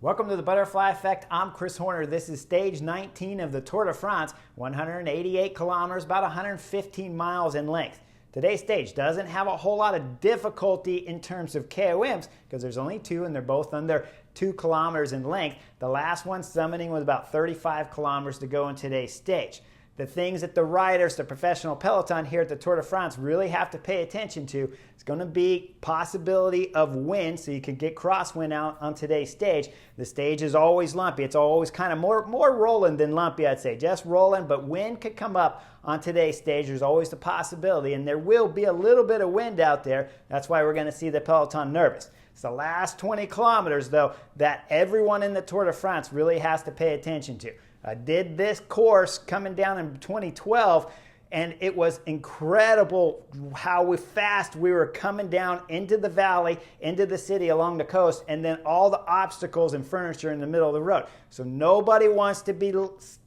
Welcome to the Butterfly Effect. I'm Chris Horner. This is stage 19 of the Tour de France, 188 kilometers, about 115 miles in length. Today's stage doesn't have a whole lot of difficulty in terms of KOMs because there's only two and they're both under 2 kilometers in length. The last one summiting was about 35 kilometers to go in today's stage. The things that the riders, the professional peloton here at the Tour de France really have to pay attention to is going to be possibility of wind, so you could get crosswind out on today's stage. The stage is always lumpy. It's always kind of more rolling than lumpy, I'd say. Just rolling, but wind could come up on today's stage. There's always the possibility, and there will be a little bit of wind out there. That's why we're going to see the peloton nervous. It's the last 20 kilometers, though, that everyone in the Tour de France really has to pay attention to. I did this course coming down in 2012, and it was incredible how fast we were coming down into the valley, into the city along the coast, and then all the obstacles and furniture in the middle of the road. So nobody wants to be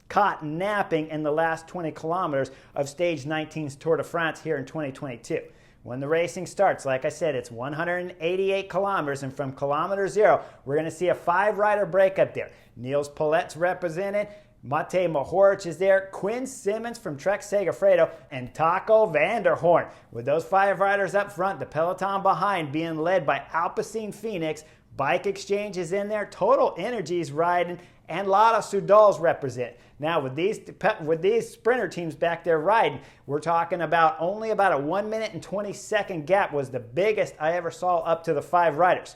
caught napping in the last 20 kilometers of Stage 19's Tour de France here in 2022. When the racing starts, like I said, it's 188 kilometers, and from kilometer zero, we're going to see a 5-rider breakup there. Niels Paulet's represented, Matej Mohoric is there, Quinn Simmons from Trek Segafredo, and Taco van der Hoorn. With those 5 riders up front, the peloton behind being led by Alpecin Phoenix, Bike Exchange is in there, Total Energy's riding, and Lotto Soudal's represent. Now, with these sprinter teams back there riding, we're talking about only about a 1 minute and 20-second gap was the biggest I ever saw up to the 5 riders.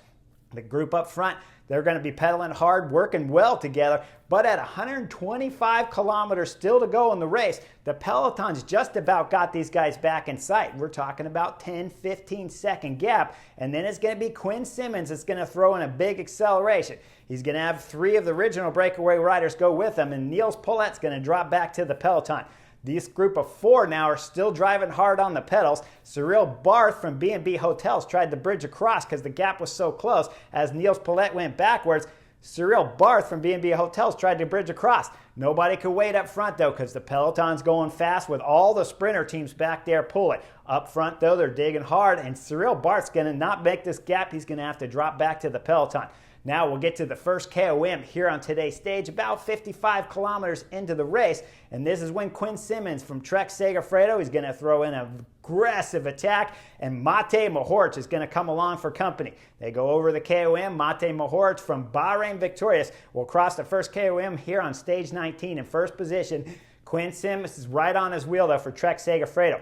The group up front, they're going to be pedaling hard, working well together, but at 125 kilometers still to go in the race, the peloton's just about got these guys back in sight. We're talking about 10, 15-second gap, and then it's going to be Quinn Simmons that's going to throw in a big acceleration. He's going to have 3 of the original breakaway riders go with him, and Niels Paulet's going to drop back to the peloton. This group of 4 now are still driving hard on the pedals. Cyril Barth from B&B Hotels tried to bridge across because the gap was so close. As Niels Paulet went backwards, Cyril Barth from B&B Hotels tried to bridge across. Nobody could wait up front, though, because the peloton's going fast with all the sprinter teams back there pulling. Up front, though, they're digging hard, and Cyril Barth's going to not make this gap. He's going to have to drop back to the peloton. Now we'll get to the first KOM here on today's stage, about 55 kilometers into the race. And this is when Quinn Simmons from Trek Segafredo is going to throw in an aggressive attack, and Matej Mohoric is going to come along for company. They go over the KOM. Matej Mohoric from Bahrain Victorious will cross the first KOM here on stage 19 in first position. Quinn Simmons is right on his wheel, though, for Trek Segafredo.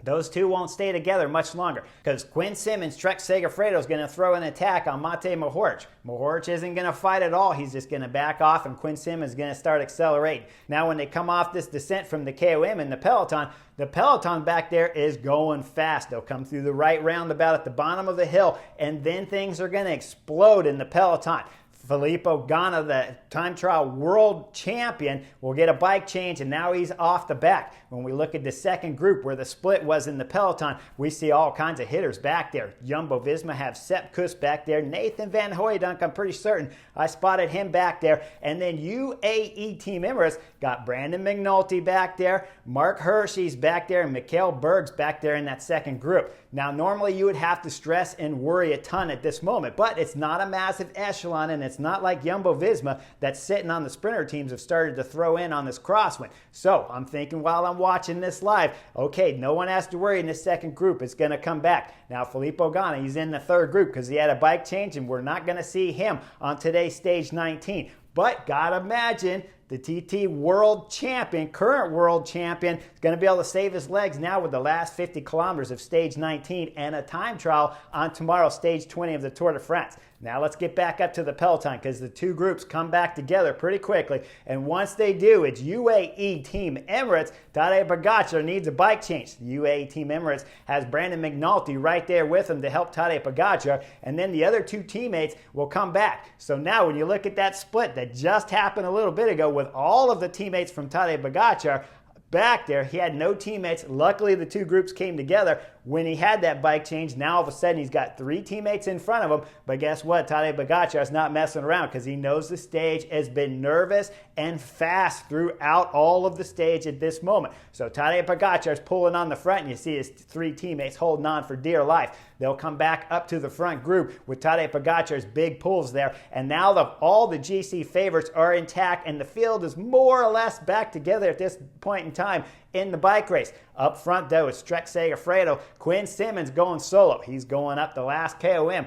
Those two won't stay together much longer because Quinn Simmons, Trek Segafredo, is going to throw an attack on Matej Mohoric. Mohoric isn't going to fight at all. He's just going to back off, and Quinn Simmons is going to start accelerating. Now, when they come off this descent from the KOM and the peloton back there is going fast. They'll come through the right roundabout at the bottom of the hill, and then things are going to explode in the peloton. Filippo Ganna, the time trial world champion, will get a bike change, and now he's off the back. When we look at the second group where the split was in the peloton, we see all kinds of hitters back there. Jumbo-Visma have Sepp Kuss back there. Nathan Van Hooydonk, I'm pretty certain I spotted him back there. And then UAE Team Emirates got Brandon McNulty back there, Mark Hershey's back there, and Mikhail Berg's back there in that second group. Now, normally you would have to stress and worry a ton at this moment, but it's not a massive echelon, and it's not like Jumbo-Visma that's sitting on the sprinter teams have started to throw in on this crosswind. So I'm thinking while I'm watching this live, okay, no one has to worry in this second group. It's going to come back. Now, Filippo Ganna, he's in the third group because he had a bike change, and we're not going to see him on today's stage 19. But gotta imagine the TT world champion, current world champion, is going to be able to save his legs now with the last 50 kilometers of stage 19 and a time trial on tomorrow, stage 20 of the Tour de France. Now let's get back up to the peloton because the two groups come back together pretty quickly. And once they do, it's UAE Team Emirates. Tadej Pogačar needs a bike change. The UAE Team Emirates has Brandon McNulty right there with him to help Tadej Pogačar. And then the other 2 teammates will come back. So now when you look at that split that just happened a little bit ago with all of the teammates from Tadej Pogačar back there, he had no teammates. Luckily, the 2 groups came together. when he had that bike change. Now all of a sudden he's got 3 teammates in front of him, but guess what? Tadej Pogacar's not messing around because he knows the stage has been nervous and fast throughout all of the stage at this moment. So Tadej Pogacar's pulling on the front, and you see his 3 teammates holding on for dear life. They'll come back up to the front group with Tadej Pogacar's big pulls there, and now all the GC favorites are intact, and the field is more or less back together at this point in time in the bike race. Up front, though, is Trek Segafredo. Quinn Simmons going solo. He's going up the last KOM,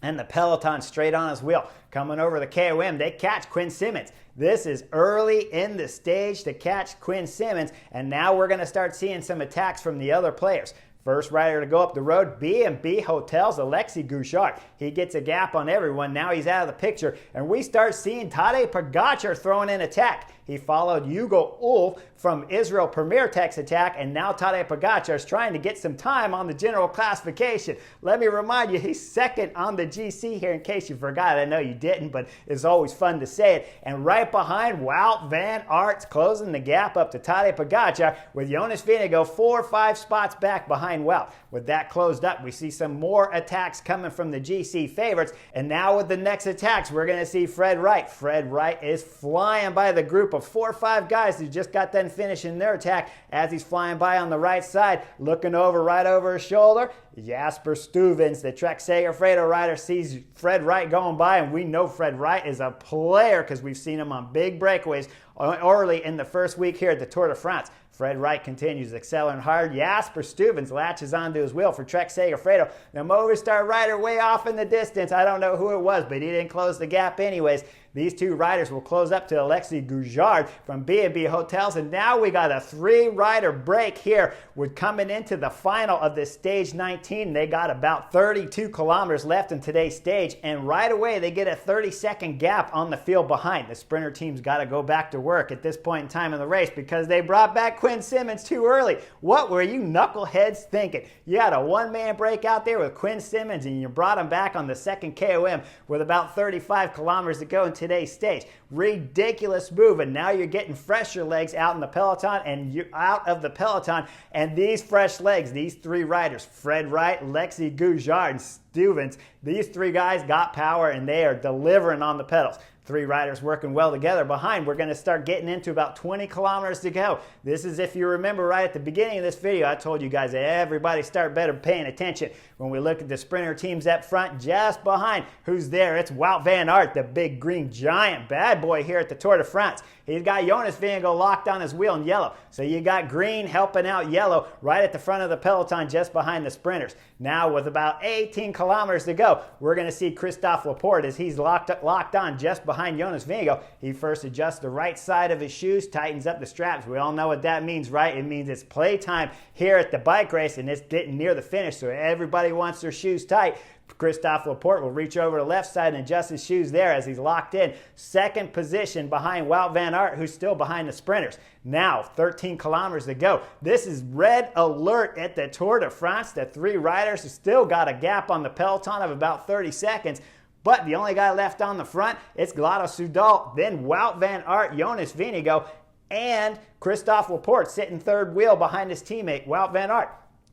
and the peloton straight on his wheel. Coming over the KOM, they catch Quinn Simmons. This is early in the stage to catch Quinn Simmons, and now we're going to start seeing some attacks from the other players. First rider to go up the road, B&B Hotels, Alexis Gouchard. He gets a gap on everyone. Now he's out of the picture, and we start seeing Tadej Pogacar throwing in attack. He followed Hugo Ulf from Israel Premier Tech's attack, and now Tadej Pogacar is trying to get some time on the general classification. Let me remind you, he's second on the GC here in case you forgot. I know you didn't, but it's always fun to say it. And right behind, Wout van Aert's closing the gap up to Tadej Pogacar with Jonas Vingegaard 4 or 5 spots back behind Wout. With that closed up, we see some more attacks coming from the GC favorites. And now with the next attacks, we're going to see Fred Wright. Fred Wright is flying by the group of 4 or 5 guys who just got done finishing their attack as he's flying by on the right side, looking over right over his shoulder. Jasper Stuyvens, the Trek Segafredo rider, sees Fred Wright going by, and we know Fred Wright is a player because we've seen him on big breakaways early in the first week here at the Tour de France. Fred Wright continues accelerating hard. Jasper Stuyvens latches onto his wheel for Trek Segafredo. The Movistar rider way off in the distance. I don't know who it was, but he didn't close the gap anyways. These 2 riders will close up to Alexis Gouchard from B&B Hotels. And now we got a 3-rider break here. We're coming into the final of this stage 19. They got about 32 kilometers left in today's stage. And right away, they get a 30-second gap on the field behind. The sprinter team's got to go back to work at this point in time in the race because they brought back Quinn Simmons too early. What were you knuckleheads thinking? You had a 1-man break out there with Quinn Simmons, and you brought him back on the second KOM with about 35 kilometers to go in today's stage. Ridiculous move, and now you're getting fresher legs out in the peloton and you're out of the peloton, and these fresh legs, these 3 riders, Fred Wright, Alexis Gouchard, and Stuyvens, these 3 guys got power and they are delivering on the pedals. 3 riders working well together. Behind, we're going to start getting into about 20 kilometers to go. This is, if you remember right at the beginning of this video, I told you guys that everybody start better paying attention. When we look at the sprinter teams up front, just behind, who's there? It's Wout van Aert, the big green giant bad boy here at the Tour de France. He's got Jonas Vingegaard locked on his wheel in yellow. So you got green helping out yellow right at the front of the peloton just behind the sprinters. Now with about 18 kilometers to go, we're going to see Christophe Laporte as he's locked on just behind Jonas Vingegaard. He first adjusts the right side of his shoes, tightens up the straps. We all know what that means, right? It means it's playtime here at the bike race, and it's getting near the finish, so everybody wants their shoes tight. Christophe Laporte will reach over to the left side and adjust his shoes there as he's locked in. Second position behind Wout van Aert, who's still behind the sprinters. Now, 13 kilometers to go. This is red alert at the Tour de France. The 3 riders have still got a gap on the peloton of about 30 seconds. But the only guy left on the front, it's Glado Soudal, then Wout van Aert, Jonas Vingegaard, and Christophe Laporte sitting third wheel behind his teammate, Wout van Aert.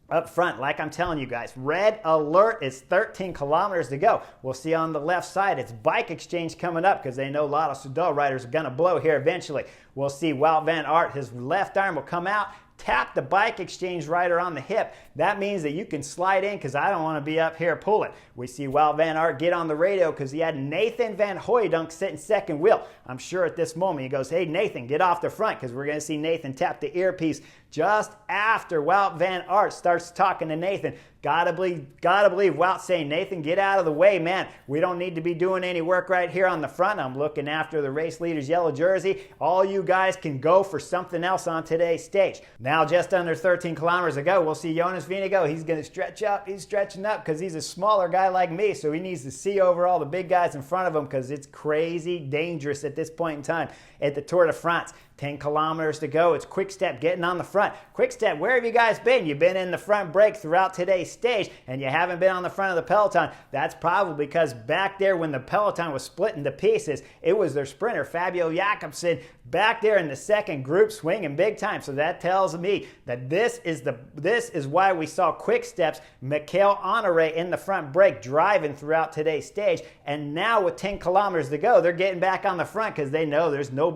Up front, like I'm telling you guys, red alert. It's 13 kilometers to go. We'll see on the left side, it's bike exchange coming up because they know Lotto Soudal riders are going to blow here eventually. We'll see Wout van Aert, his left arm will come out, tap the bike exchange rider on the hip. That means that you can slide in because I don't want to be up here pulling. We see Wout van Aert get on the radio because he had Nathan van Hooydonk sitting second wheel. I'm sure at this moment he goes, hey Nathan, get off the front, because we're going to see Nathan tap the earpiece just after Wout van Aert starts talking to Nathan. Gotta believe Wout saying, Nathan, get out of the way, man. We don't need to be doing any work right here on the front. I'm looking after the race leader's yellow jersey. All you guys can go for something else on today's stage. Now, just under 13 kilometers ago, we'll see Jonas Vingegaard. He's going to stretch up. He's stretching up because he's a smaller guy like me, so he needs to see over all the big guys in front of him because it's crazy dangerous at this point in time at the Tour de France. 10 kilometers to go. It's Quick-Step getting on the front. Quick-Step, where have you guys been? You've been in the front break throughout today's stage, and you haven't been on the front of the peloton. That's probably because back there when the peloton was split into pieces, it was their sprinter, Fabio Jakobsen, back there in the second group swinging big time. So that tells me that this is why we saw Quick-Step's Mikel Honoré in the front break driving throughout today's stage. And now with 10 kilometers to go, they're getting back on the front because they know there's no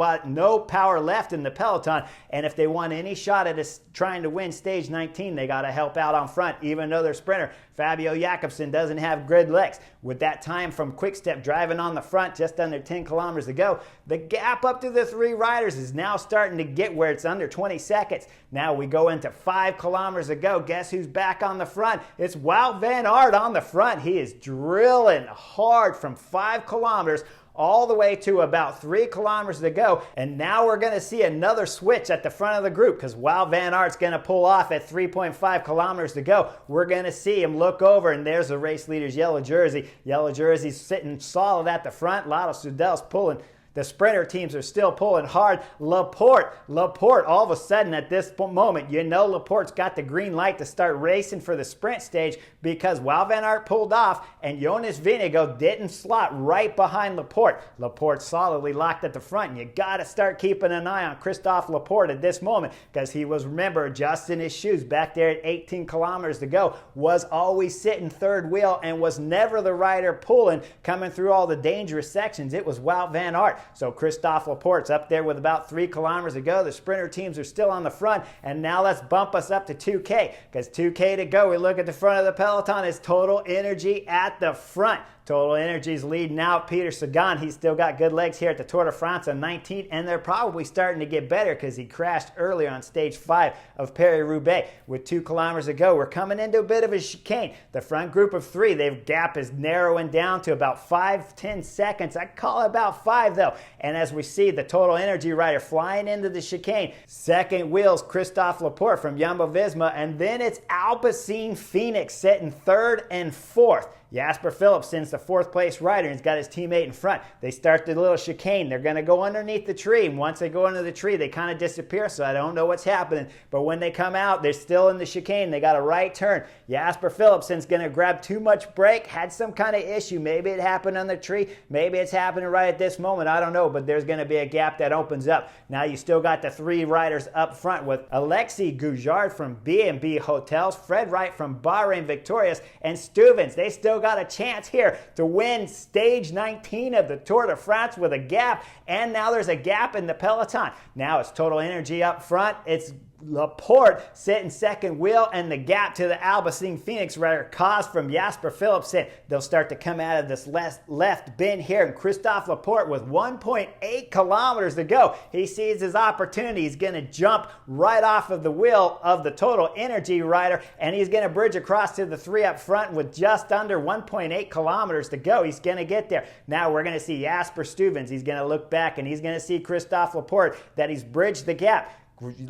power left in the peloton. And if they want any shot at trying to win stage 19, they got to help out on front, even though their sprinter, Fabio Jakobsen, doesn't have good legs. With that time from Quick-Step driving on the front, just under 10 kilometers to go, the gap up to the three riders is now starting to get where it's under 20 seconds. Now we go into 5 kilometers to go. Guess who's back on the front? It's Wout van Aert on the front. He is drilling hard from 5 kilometers all the way to about 3 kilometers to go. And now we're going to see another switch at the front of the group because Wout van Aert's going to pull off at 3.5 kilometers to go. We're going to see him look over, and there's the race leader's yellow jersey. Yellow jersey's sitting solid at the front. Lotto Soudal's pulling. The sprinter teams are still pulling hard. Laporte, all of a sudden at this moment, you know Laporte's got the green light to start racing for the sprint stage because Wout van Aert pulled off and Jonas Vingegaard didn't slot right behind Laporte. Laporte solidly locked at the front, and you got to start keeping an eye on Christophe Laporte at this moment because he was, remember, adjusting his shoes back there at 18 kilometers to go, was always sitting third wheel and was never the rider pulling, coming through all the dangerous sections. It was Wout van Aert. So Christophe Laporte's up there with about 3 kilometers to go. The sprinter teams are still on the front. And now let's bump us up to 2K. Because 2K to go, we look at the front of the peloton. It's Total Energy at the front. Total Energy's leading out Peter Sagan. He's still got good legs here at the Tour de France on 19, and they're probably starting to get better because he crashed earlier on stage 5 of Paris-Roubaix. With 2 kilometers to go, we're coming into a bit of a chicane. The front group of 3, their gap is narrowing down to about 5-10 seconds. I call it about 5 though. And as we see the Total Energy rider flying into the chicane, second wheel's Christophe Laporte from Jumbo-Visma, and then it's Alpecin Phoenix sitting 3rd and 4th. Jasper Philipsen's the 4th place rider, and he's got his teammate in front. They start the little chicane. They're going to go underneath the tree. And once they go under the tree, they kind of disappear, so I don't know what's happening. But when they come out, they're still in the chicane. They got a right turn. Jasper Philipsen's going to grab too much brake, had some kind of issue. Maybe it happened on the tree. Maybe it's happening right at this moment. I don't know, but there's going to be a gap that opens up. Now you still got the 3 riders up front with Alexis Goujard from B&B Hotels, Fred Wright from Bahrain Victorious, and Stuyvens. They still got a chance here to win stage 19 of the Tour de France with a gap, and now there's a gap in the peloton. Now it's Total Energy up front. It's Laporte sitting second wheel, and the gap to the Alpecin Phoenix rider caused from Jasper Philipsen. They'll start to come out of this left bend here, and Christophe Laporte with 1.8 kilometers to go. He sees his opportunity. He's going to jump right off of the wheel of the Total Energy rider, and he's going to bridge across to the 3 up front with just under 1.8 kilometers to go. He's going to get there. Now we're going to see Jasper Stuyvens. He's going to look back, and he's going to see Christophe Laporte that he's bridged the gap.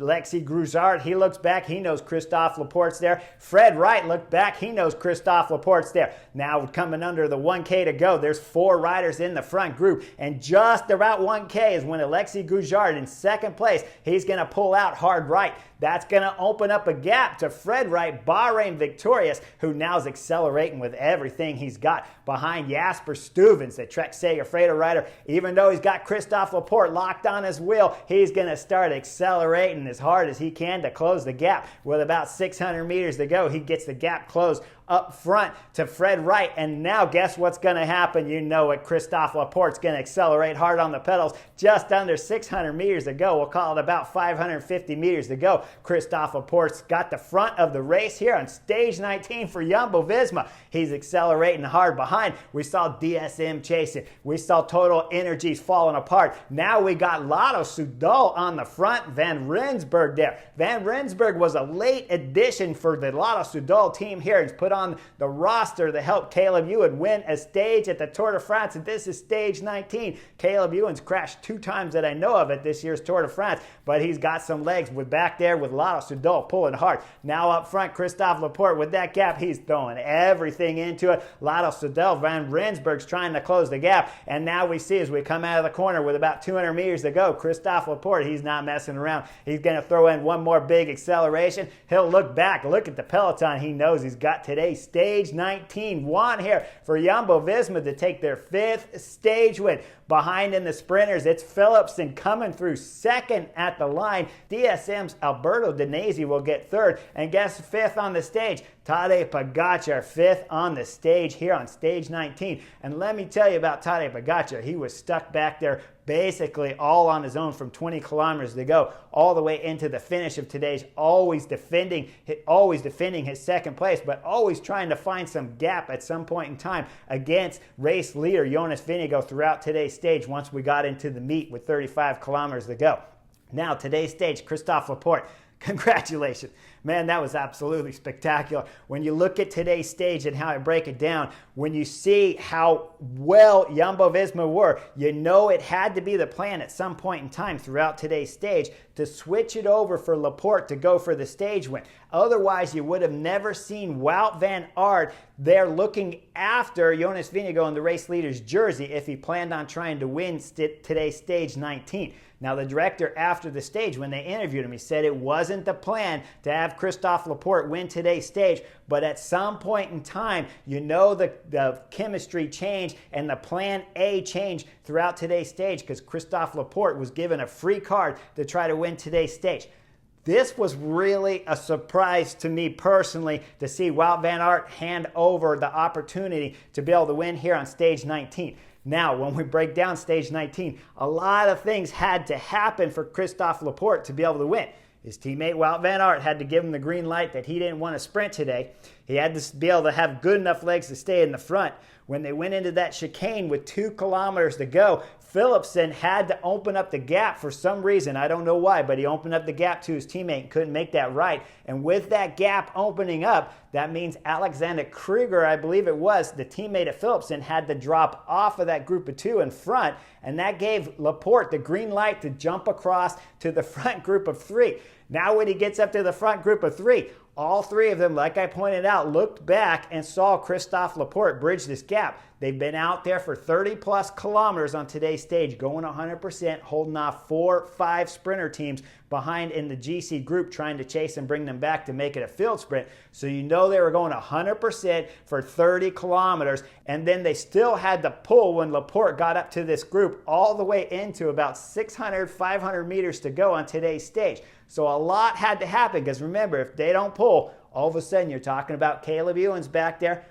Alexis Goujard, he looks back. He knows Christophe Laporte's there. Fred Wright looked back. He knows Christophe Laporte's there. Now coming under the 1K to go, there's 4 riders in the front group. And just about 1K is when Alexis Goujard in second place, he's going to pull out hard right. That's going to open up a gap to Fred Wright, Bahrain Victorious, who now is accelerating with everything he's got behind Jasper Stuyvens, the Trek Segafredo rider. Even though he's got Christophe Laporte locked on his wheel, he's going to start accelerating as hard as he can to close the gap. With about 600 meters to go, he gets the gap closed up front to Fred Wright. And now guess what's going to happen? You know it. Christophe Laporte's going to accelerate hard on the pedals. Just under 600 meters to go. We'll call it about 550 meters to go. Christophe Laporte's got the front of the race here on stage 19 for Jumbo-Visma. He's accelerating hard behind. We saw DSM chasing. We saw Total Energies falling apart. Now we got Lotto Soudal on the front. Van Rensburg there. Van Rensburg was a late addition for the Lotto Soudal team here. He's put on on the roster to help Caleb Ewan win a stage at the Tour de France, and this is stage 19. Caleb Ewan's crashed 2 times that I know of at this year's Tour de France, but he's got some legs back there with Lotto Soudal pulling hard. Now up front, Christophe Laporte with that gap, he's throwing everything into it. Lotto Soudal, Van Rensburg's trying to close the gap, and now we see as we come out of the corner with about 200 meters to go, Christophe Laporte, he's not messing around. He's going to throw in one more big acceleration. He'll look back, look at the peloton. He knows he's got today's stage 19 won here for Jumbo-Visma to take their 5th stage win. Behind in the sprinters, it's Philipsen coming through second at the line. DSM's Alberto Danesi will get third. And guess 5th on the stage? Tadej Pogačar, 5th on the stage here on stage 19. And let me tell you about Tadej Pogačar. He was stuck back there basically all on his own from 20 kilometers to go all the way into the finish of today's, always defending his second place, but always trying to find some gap at some point in time against race leader Jonas Vingegaard throughout today's stage once we got into the meet with 35 kilometers to go. Now today's stage, Christophe Laporte. Congratulations. Man, that was absolutely spectacular. When you look at today's stage and how I break it down, when you see how well Jumbo-Visma were, you know it had to be the plan at some point in time throughout today's stage to switch it over for Laporte to go for the stage win. Otherwise, you would have never seen Wout van Aert there looking after Jonas Vingegaard in the race leader's jersey if he planned on trying to win today's stage 19. Now, the director after the stage, when they interviewed him, he said it wasn't the plan to have Christophe Laporte win today's stage, but at some point in time, you know the chemistry changed and the plan A changed throughout today's stage because Christophe Laporte was given a free card to try to win today's stage. This was really a surprise to me personally to see Wout van Aert hand over the opportunity to be able to win here on stage 19. Now, when we break down stage 19, a lot of things had to happen for Christophe Laporte to be able to win. His teammate Wout van Aert had to give him the green light that he didn't want to sprint today. He had to be able to have good enough legs to stay in the front. When they went into that chicane with 2 kilometers to go, Philipsen had to open up the gap for some reason. I don't know why, but he opened up the gap to his teammate and couldn't make that right. And with that gap opening up, that means Alexander Krieger, I believe it was, the teammate of Philipsen, had to drop off of that group of 2 in front, and that gave Laporte the green light to jump across to the front group of 3. Now when he gets up to the front group of 3, all 3 of them, like I pointed out, looked back and saw Christophe Laporte bridge this gap. They've been out there for 30-plus kilometers on today's stage, going 100%, holding off 4-5 sprinter teams behind in the GC group, trying to chase and bring them back to make it a field sprint. So you know they were going 100% for 30 kilometers, and then they still had to pull when Laporte got up to this group all the way into about 600, 500 meters to go on today's stage. So a lot had to happen because remember, if they don't pull, all of a sudden you're talking about Caleb Ewan's back there.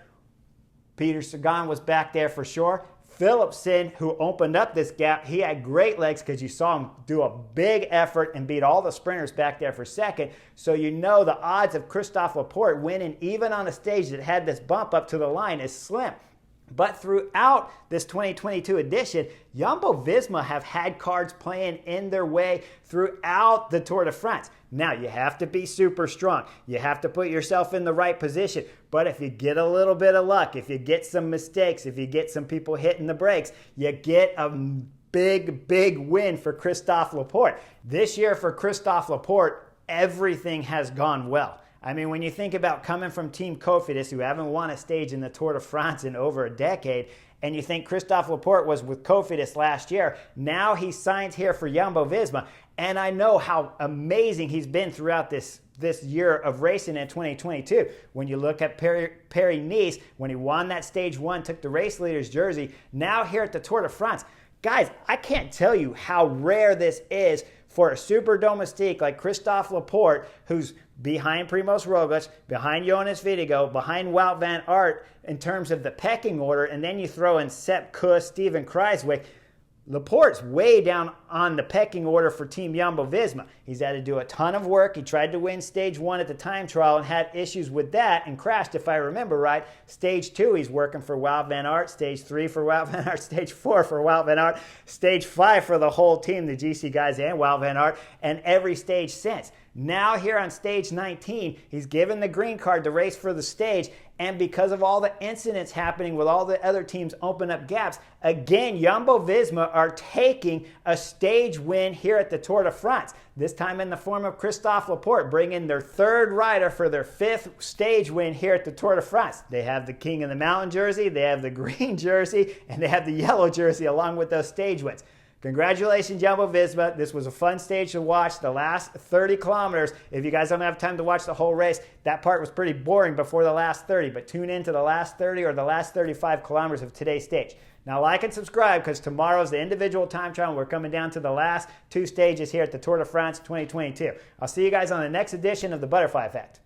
Peter Sagan was back there for sure. Philipsen, who opened up this gap, he had great legs because you saw him do a big effort and beat all the sprinters back there for second. So you know the odds of Christophe Laporte winning even on a stage that had this bump up to the line is slim. But throughout this 2022 edition, Jumbo-Visma have had cards playing in their way throughout the Tour de France. Now, you have to be super strong. You have to put yourself in the right position. But if you get a little bit of luck, if you get some mistakes, if you get some people hitting the brakes, you get a big win for Christophe Laporte. This year for Christophe Laporte, everything has gone well. I mean, when you think about coming from Team Cofidis, who haven't won a stage in the Tour de France in over a decade, and you think Christophe Laporte was with Cofidis last year, now he signs here for Jumbo-Visma, and I know how amazing he's been throughout this year of racing in 2022. When you look at Paris-Nice, when he won that stage 1, took the race leader's jersey, now here at the Tour de France. Guys, I can't tell you how rare this is for a super domestique like Christophe Laporte, who's behind Primož Roglič, behind Jonas Vingegaard, behind Wout van Aert in terms of the pecking order, and then you throw in Sepp Kuss, Steven Kruijswijk. Laporte's way down on the pecking order for Team Jumbo-Visma. He's had to do a ton of work. He tried to win stage 1 at the time trial and had issues with that and crashed, if I remember right. Stage 2, he's working for Wout van Aert. Stage 3 for Wout van Aert. Stage 4 for Wout van Aert. Stage 5 for the whole team, the GC guys and Wout van Aert, and every stage since. Now here on stage 19, he's given the green card to race for the stage, and because of all the incidents happening with all the other teams open up gaps, again, Jumbo-Visma are taking a stage win here at the Tour de France, this time in the form of Christophe Laporte, bringing their third rider for their fifth stage win here at the Tour de France. They have the King of the Mountain jersey, they have the green jersey, and they have the yellow jersey along with those stage wins. Congratulations, Jumbo-Visma. This was a fun stage to watch. The last 30 kilometers, if you guys don't have time to watch the whole race, that part was pretty boring before the last 30, but tune in to the last 30 or the last 35 kilometers of today's stage. Now like and subscribe, because tomorrow's the individual time trial, and we're coming down to the last two stages here at the Tour de France 2022. I'll see you guys on the next edition of the Butterfly Effect.